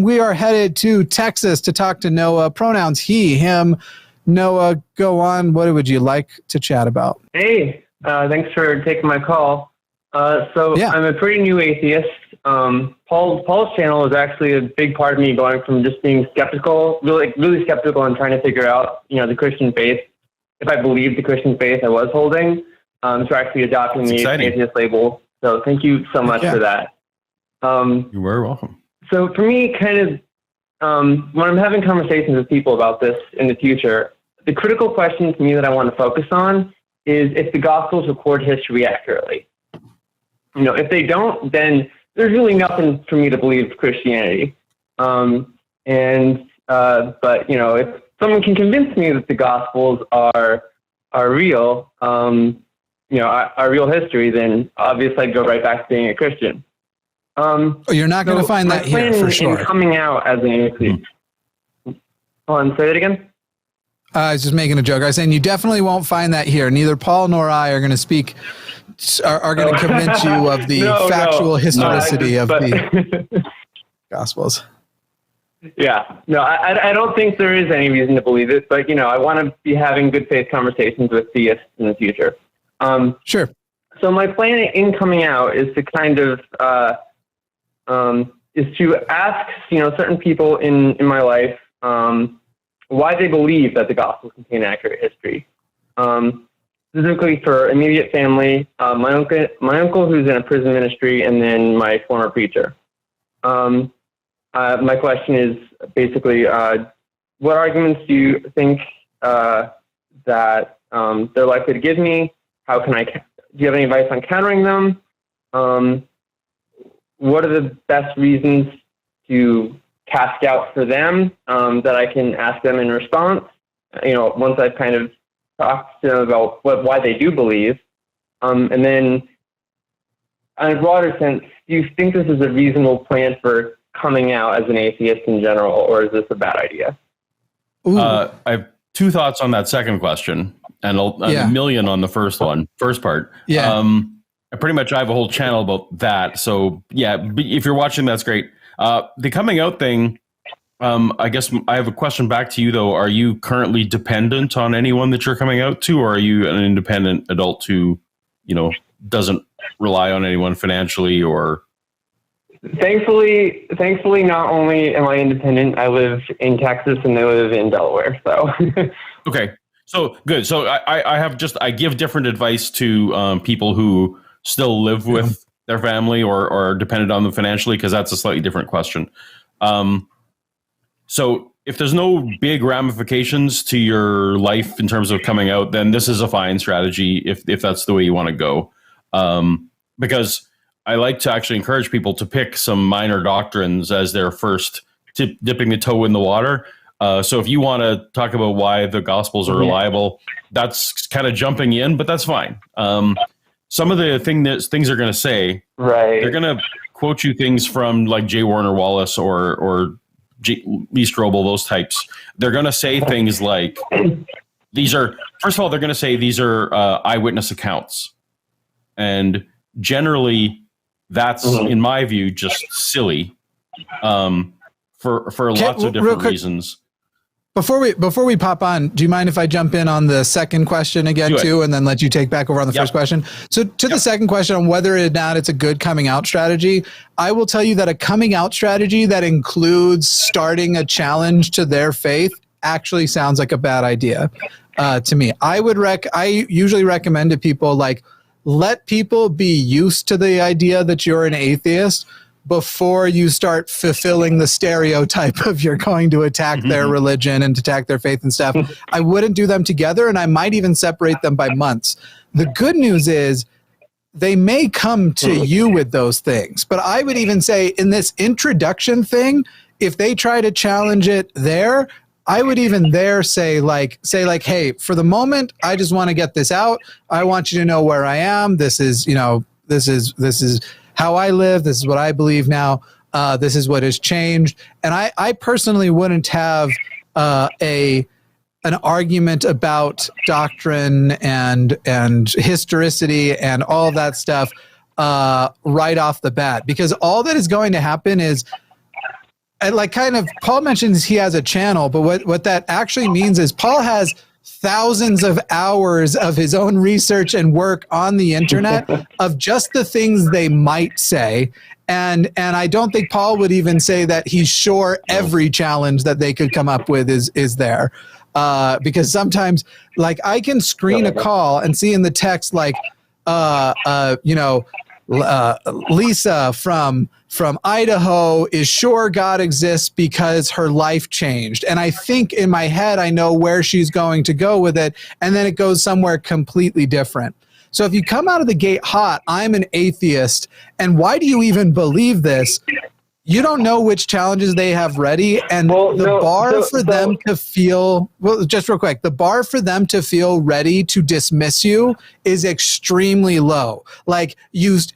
we are headed to Texas to talk to Noah. Pronouns he, him. Noah, go on. What would you like to chat about? Hey, thanks for taking my call. I'm a pretty new atheist. Paul's channel is actually a big part of me going from just being skeptical, really skeptical and trying to figure out, the Christian faith, if I believed the Christian faith I was holding, to actually adopting the atheist label. So thank you so much for that. You're very welcome. So for me, kind of, when I'm having conversations with people about this in the future, the critical question to me that I want to focus on is if the Gospels record history accurately. If they don't, then there's really nothing for me to believe Christianity. But if someone can convince me that the Gospels are real, are real history, then obviously I'd go right back to being a Christian. You're not going to find that here for sure. Coming out as an atheist. Say that again. I was just making a joke. I was saying you definitely won't find that here. Neither Paul nor I are going to speak, are going to convince you of the factual historicity of the Gospels. Yeah. No, I don't think there is any reason to believe it, but, I want to be having good faith conversations with theists in the future. Sure. So my plan in coming out is to kind of, is to ask, certain people in my life, why they believe that the Gospels contain accurate history. Specifically for immediate family, my uncle who's in a prison ministry, and then my former preacher. My question is basically, what arguments do you think that they're likely to give me? Do you have any advice on countering them? What are the best reasons to cast doubt for them that I can ask them in response? Once I've kind of talked to them about why they do believe. And then on a broader sense, do you think this is a reasonable plan for coming out as an atheist in general, or is this a bad idea? I have two thoughts on that second question and a million on the first part. Yeah. I have a whole channel about that. So yeah, if you're watching, that's great. The coming out thing, I guess I have a question back to you though. Are you currently dependent on anyone that you're coming out to, or are you an independent adult who, doesn't rely on anyone financially or? Thankfully, not only am I independent, I live in Texas and they live in Delaware. So. Okay. So good. So I give different advice to people who still live with their family or are dependent on them financially, because that's a slightly different question. So if there's no big ramifications to your life in terms of coming out, then this is a fine strategy if that's the way you want to go. Because I like to actually encourage people to pick some minor doctrines as their first dipping the toe in the water. So if you want to talk about why the Gospels are reliable, that's kind of jumping in, but that's fine. Some of the things they're going to say, they're going to quote you things from like J. Warner Wallace or Lee Strobel, those types. They're going to say things like, first of all, they're going to say these are eyewitness accounts. And generally, that's, in my view, just silly for lots of different reasons. Before we pop on, do you mind if I jump in on the second question again too, and then let you take back over on the first question? So the second question on whether or not it's a good coming out strategy, I will tell you that a coming out strategy that includes starting a challenge to their faith actually sounds like a bad idea to me. I usually recommend to people, like, let people be used to the idea that you're an atheist before you start fulfilling the stereotype of you're going to attack their religion and attack their faith and stuff. I wouldn't do them together, and I might even separate them by months. The good news is they may come to you with those things, but I would even say in this introduction thing, if they try to challenge it there, I would even there say like, hey, for the moment, I just want to get this out. I want you to know where I am. This is, this is how I live. This is what I believe now. This is what has changed. And I personally wouldn't have an argument about doctrine and historicity and all that stuff right off the bat, because all that is going to happen is like kind of Paul mentions he has a channel, but what that actually means is Paul has thousands of hours of his own research and work on the internet of just the things they might say. And I don't think Paul would even say that he's sure every challenge that they could come up with is there. Because sometimes, like, I can screen a call and see in the text, like, Lisa from Idaho is sure God exists because her life changed. And I think in my head, I know where she's going to go with it. And then it goes somewhere completely different. So if you come out of the gate hot, I'm an atheist. And why do you even believe this? You don't know which challenges they have ready. And the bar for them to feel, just real quick, the bar for them to feel ready to dismiss you is extremely low. Like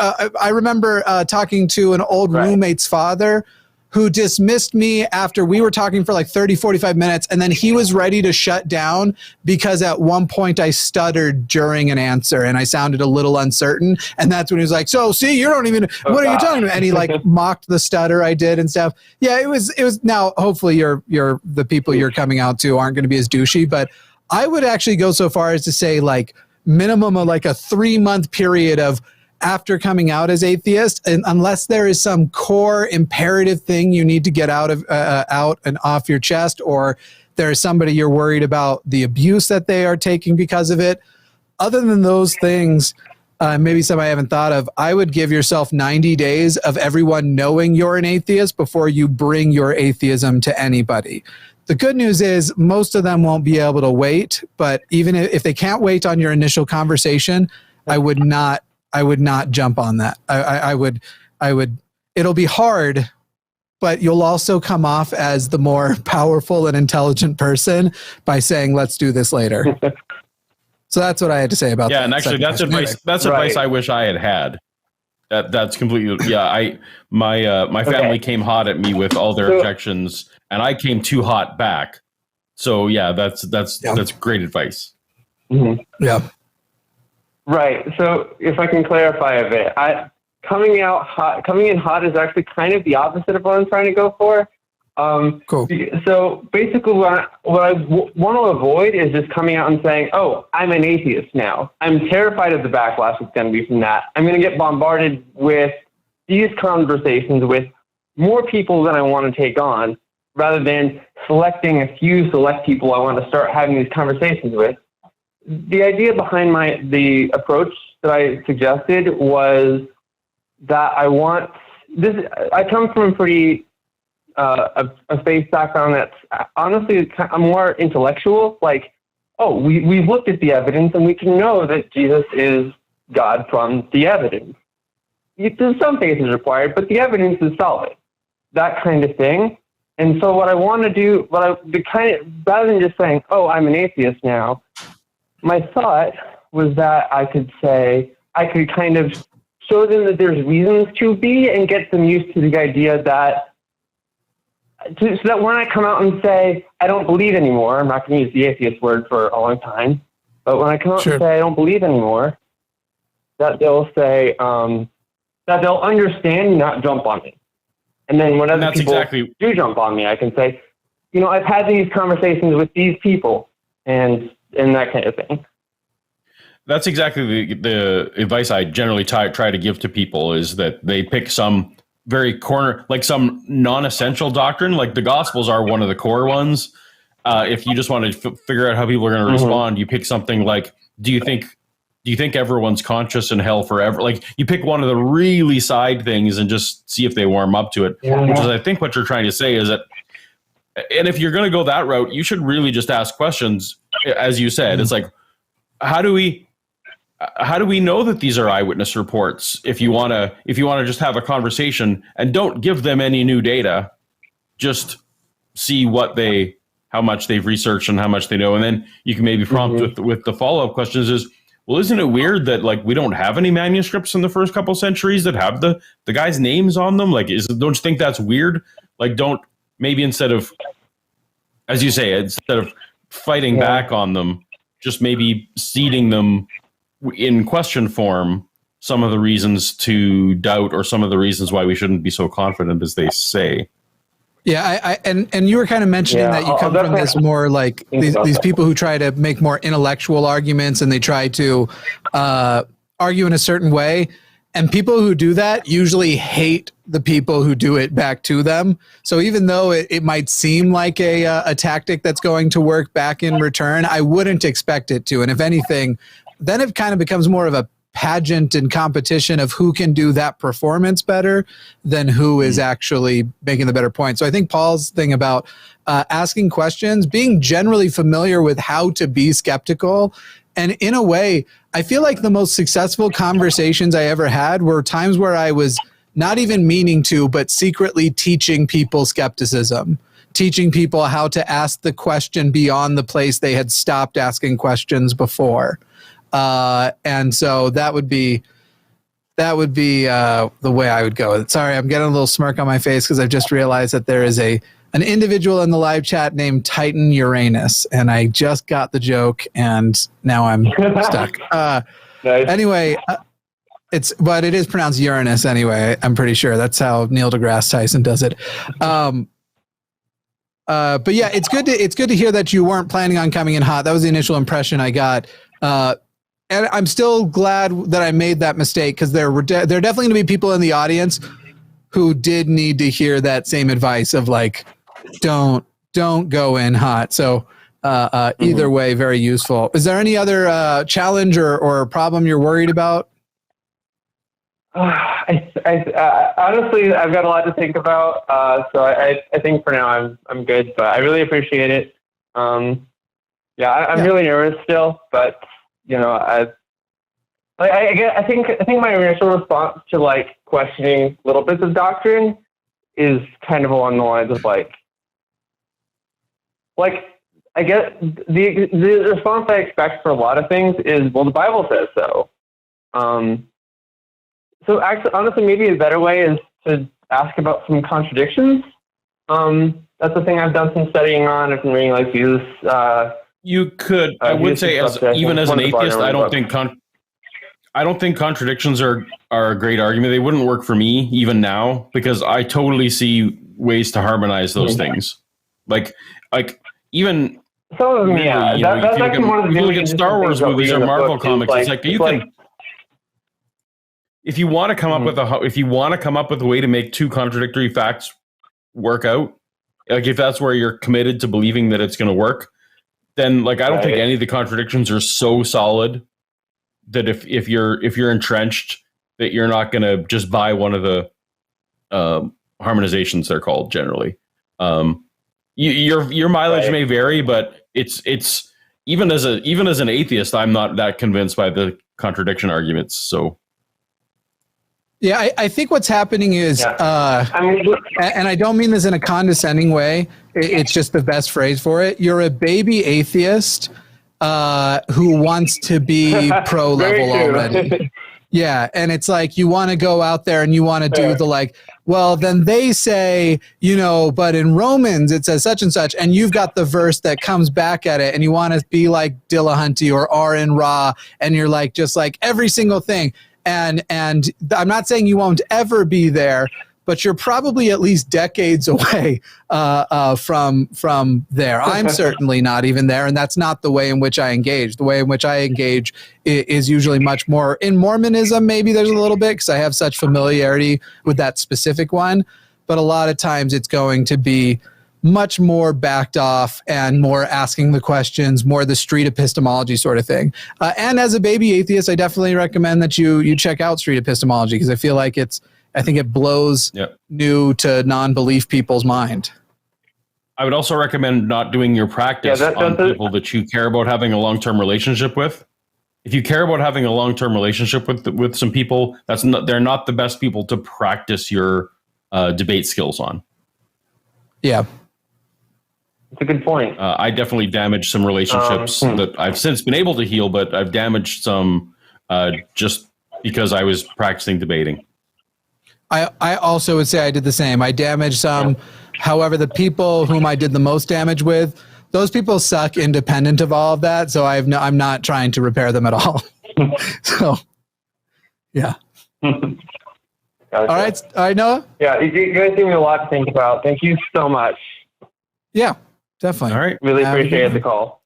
I remember talking to an old roommate's father who dismissed me after we were talking for like 30, 45 minutes. And then he was ready to shut down because at one point I stuttered during an answer and I sounded a little uncertain. And that's when he was like, so see, you don't even, what are you talking about? And he like mocked the stutter I did and stuff. Yeah, it was now hopefully the people you're coming out to aren't going to be as douchey, but I would actually go so far as to say like minimum of like a 3-month period of after coming out as atheist, and unless there is some core imperative thing you need to get out and off your chest, or there's somebody you're worried about the abuse that they are taking because of it. Other than those things, maybe some I haven't thought of, I would give yourself 90 days of everyone knowing you're an atheist before you bring your atheism to anybody. The good news is most of them won't be able to wait, but even if they can't wait on your initial conversation, I would not jump on that. I would, it'll be hard, but you'll also come off as the more powerful and intelligent person by saying, let's do this later. So that's what I had to say about that. Yeah. And actually that's advice. That's advice I wish I had. That's completely, yeah. My family came hot at me with all their objections and I came too hot back. So yeah, that's great advice. Mm-hmm. Yeah. Right. So if I can clarify a bit, coming in hot is actually kind of the opposite of what I'm trying to go for. Cool. So basically what I want to avoid is just coming out and saying, oh, I'm an atheist now. I'm terrified of the backlash that's going to be from that. I'm going to get bombarded with these conversations with more people than I want to take on, rather than selecting a few select people I want to start having these conversations with. The idea behind the approach that I suggested was that I come from a pretty a faith background that's honestly more intellectual. Like, oh, we've looked at the evidence and we can know that Jesus is God from the evidence. There's some faith is required, but the evidence is solid. That kind of thing. And so what I want to do, rather than just saying, oh, I'm an atheist now, my thought was that I could kind of show them that there's reasons to be and get them used to the idea so that when I come out and say, I don't believe anymore, I'm not going to use the atheist word for a long time, but when I come out and say, I don't believe anymore, that they'll say, that they'll understand, not jump on me. And then when other people do jump on me, I can say, I've had these conversations with these people and that kind of thing. That's exactly the advice I generally try to give to people, is that they pick some very like some non-essential doctrine, like the Gospels are one of the core ones. If you just want to figure out how people are going to respond, you pick something like, do you think everyone's conscious in hell forever? Like, you pick one of the really side things and just see if they warm up to it, which is, I think, what you're trying to say is that, and if you're going to go that route, you should really just ask questions. As you said, it's like, how do we know that these are eyewitness reports? If you want to just have a conversation and don't give them any new data, just see how much they've researched and how much they know. And then you can maybe prompt with the follow-up questions is, well, isn't it weird that like we don't have any manuscripts in the first couple centuries that have the guys' names on them? Like, don't you think that's weird? Like, maybe instead of, as you say, instead of fighting back on them, just maybe seeding them in question form some of the reasons to doubt or some of the reasons why we shouldn't be so confident as they say. Yeah, and you were kind of mentioning that you come from this more like these people who try to make more intellectual arguments, and they try to argue in a certain way. And people who do that usually hate the people who do it back to them. So even though it might seem like a tactic that's going to work back in return, I wouldn't expect it to. And if anything, then it kind of becomes more of a pageant and competition of who can do that performance better than who is actually making the better point. So I think Paul's thing about asking questions, being generally familiar with how to be skeptical, and in a way, I feel like the most successful conversations I ever had were times where I was not even meaning to, but secretly teaching people skepticism, teaching people how to ask the question beyond the place they had stopped asking questions before. And so that would be the way I would go. Sorry, I'm getting a little smirk on my face because I've just realized that there is an individual in the live chat named Titan Uranus, and I just got the joke, and now I'm stuck. Nice. Anyway, but it is pronounced Uranus anyway. I'm pretty sure that's how Neil deGrasse Tyson does it. But yeah, it's good to hear that you weren't planning on coming in hot. That was the initial impression I got. And I'm still glad that I made that mistake, because there are definitely going to be people in the audience who did need to hear that same advice of like, don't go in hot. So either way, very useful. Is there any other challenge or problem you're worried about? Honestly, I've got a lot to think about. So I think for now I'm good, but I really appreciate it. I'm really nervous still, but you know, I think my initial response to like questioning little bits of doctrine is kind of along the lines of like I guess the response I expect for a lot of things is, well, the Bible says so. So actually, honestly, maybe a better way is to ask about some contradictions. That's the thing I've done some studying on. I've been reading like Jesus. You could, I would say, even as an atheist, I don't think contradictions are a great argument. They wouldn't work for me even now, because I totally see ways to harmonize those things. Like even some of them, yeah. That's actually one of the look at Star Wars movies or Marvel comics. It's like you can, if you want to come up with a way to make two contradictory facts work out, like if that's where you're committed to believing that it's going to work, then like I don't think any of the contradictions are so solid that if you're entrenched, that you're not going to just buy one of the harmonizations, they're called generally. Your mileage may vary, but it's even as an atheist, I'm not that convinced by the contradiction arguments. So yeah, I think what's happening is, and I don't mean this in a condescending way, it's just the best phrase for it. You're a baby atheist who wants to be pro level already. Yeah, and it's like you want to go out there and you want to do the like, well, then they say, you know, but in Romans it says such and such, and you've got the verse that comes back at it, and you want to be like Dillahunty or Arden, and you're like just like every single thing. And I'm not saying you won't ever be there, but you're probably at least decades away from there. I'm certainly not even there, and that's not the way in which I engage. The way in which I engage is usually much more in Mormonism. Maybe there's a little bit because I have such familiarity with that specific one, but a lot of times it's going to be much more backed off and more asking the questions, more the street epistemology sort of thing. And as a baby atheist, I definitely recommend that you check out street epistemology, because I feel like I think it blows new to non-belief people's mind. I would also recommend not doing your practice on people that you care about having a long-term relationship with. If you care about having a long-term relationship with some people, they're not the best people to practice your debate skills on. Yeah. It's a good point. I definitely damaged some relationships that I've since been able to heal, but I've damaged some just because I was practicing debating. I also would say I did the same. I damaged some. Yeah. However, the people whom I did the most damage with, those people suck independent of all of that. So I'm not trying to repair them at all. So, yeah. Gotcha. All right, Noah. Yeah, you guys give me a lot to think about. Thank you so much. Yeah, definitely. All right. Really appreciate the call.